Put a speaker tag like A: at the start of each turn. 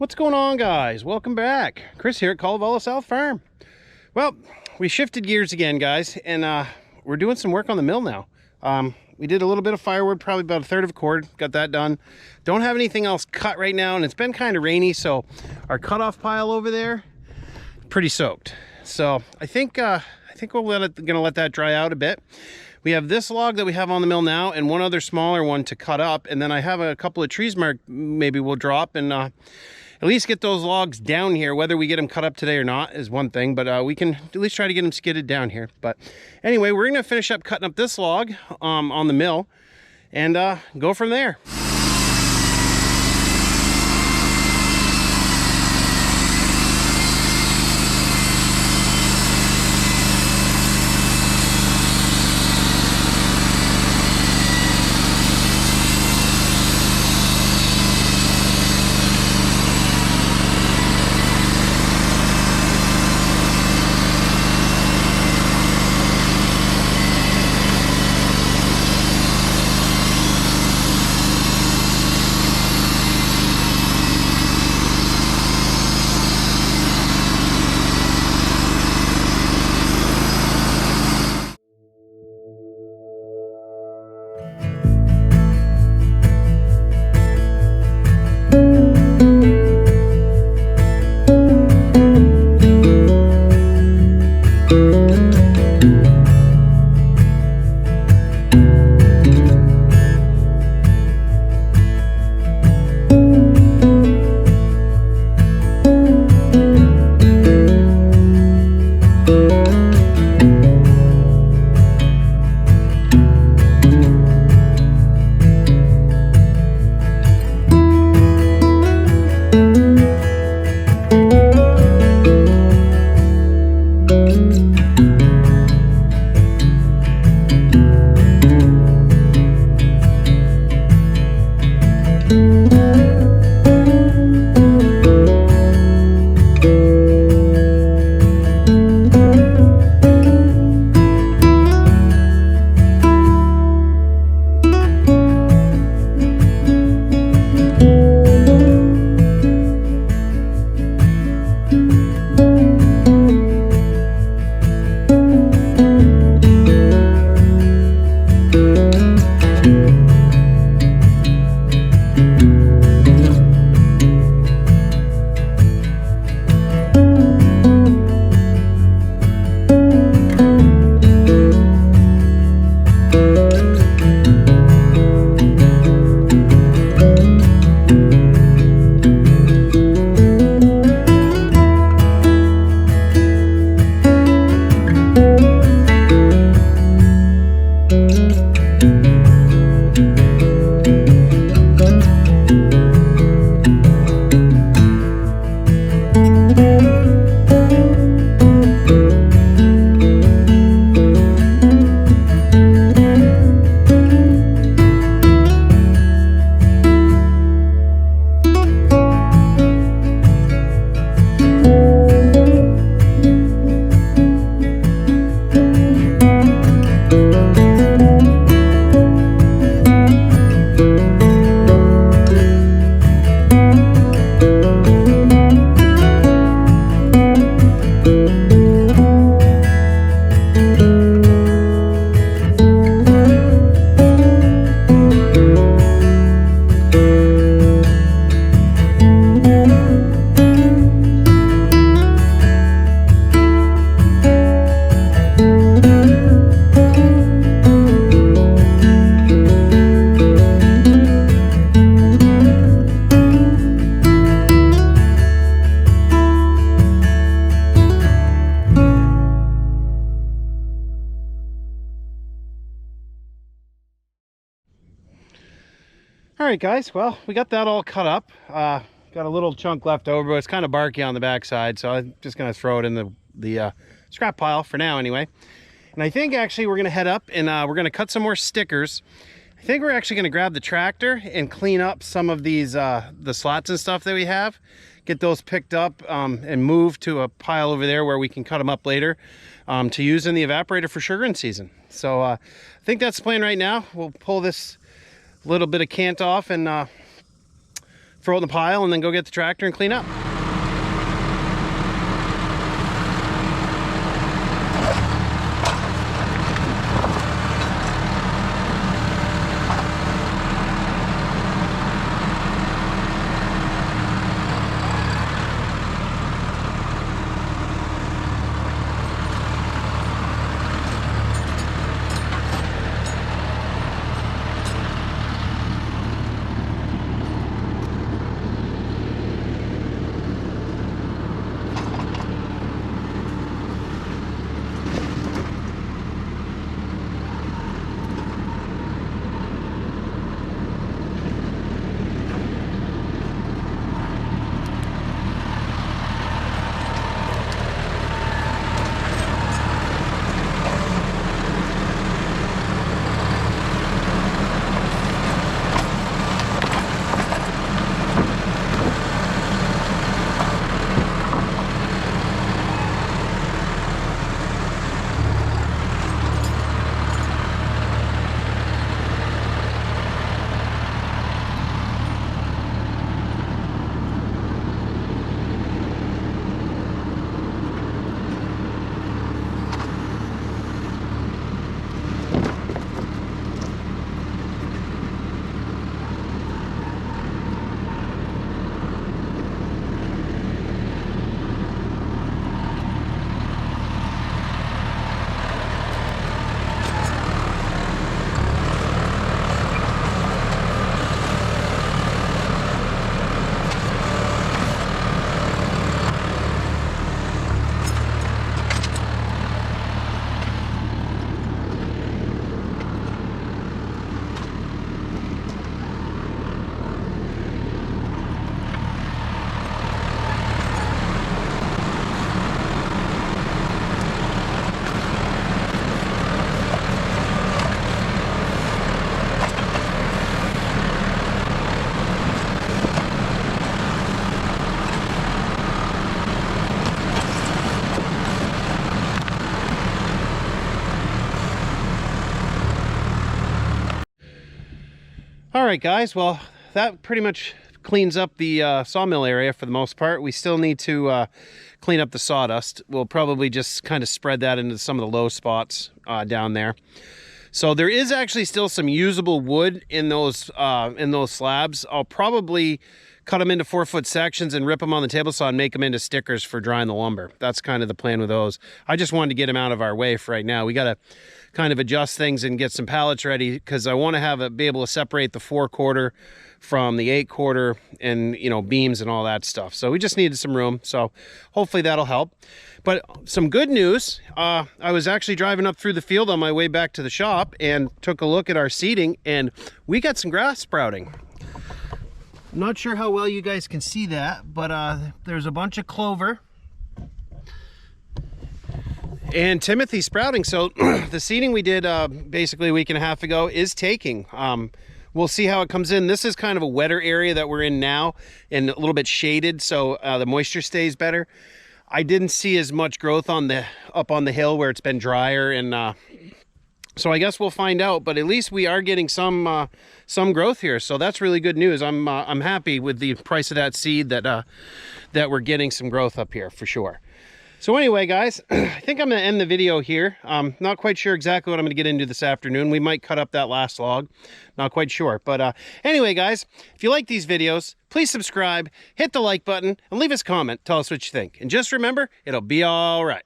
A: What's going on, guys? Welcome back. Chris here at Colvilla South Farm. Well, we shifted gears again, guys, and we're doing some work on the mill now. We did a little bit of firewood, probably about a third of a cord, got that done. Don't have anything else cut right now, and it's been kind of rainy, so our cutoff pile over there, pretty soaked. So I think we're gonna let that dry out a bit. We have this log that we have on the mill now, and one other smaller one to cut up, and then I have a couple of trees marked. Maybe we'll drop and at least get those logs down here. Whether we get them cut up today or not is one thing, but we can at least try to get them skidded down here. But anyway, we're gonna finish up cutting up this log on the mill and go from there. All right, guys, well, we got that all cut up. Got a little chunk left over, but it's kind of barky on the backside, so I'm just gonna throw it in the scrap pile for now anyway. And I think actually we're gonna head up and we're gonna cut some more stickers. I think we're actually gonna grab the tractor and clean up some of these the slots and stuff that we have, get those picked up and moved to a pile over there where we can cut them up later to use in the evaporator for sugaring season. So I think that's the plan right now. We'll pull this little bit of cant off and throw it in the pile, and then go get the tractor and clean up. All right, guys, well, that pretty much cleans up the sawmill area for the most part. We still need to clean up the sawdust. We'll probably just kind of spread that into some of the low spots down there. So there is actually still some usable wood in those slabs. I'll probably cut them into 4-foot sections and rip them on the table saw and make them into stickers for drying the lumber. That's kind of the plan with those. I just wanted to get them out of our way for right now. We got to kind of adjust things and get some pallets ready because I want to be able to separate the 4-quarter from the 8-quarter and, you know, beams and all that stuff. So we just needed some room. So hopefully that'll help. But some good news, I was actually driving up through the field on my way back to the shop and took a look at our seeding, and we got some grass sprouting. I'm not sure how well you guys can see that, but there's a bunch of clover and Timothy sprouting. So the seeding we did basically a week and a half ago is taking. We'll see how it comes in. This is kind of a wetter area that we're in now and a little bit shaded, so the moisture stays better. I didn't see as much growth up on the hill where it's been drier, and so I guess we'll find out. But at least we are getting some growth here, so that's really good news. I'm happy with the price of that seed that we're getting some growth up here for sure. So anyway, guys, I think I'm going to end the video here. Not quite sure exactly what I'm going to get into this afternoon. We might cut up that last log. Not quite sure. But anyway, guys, if you like these videos, please subscribe, hit the like button, and leave us a comment. Tell us what you think. And just remember, it'll be all right.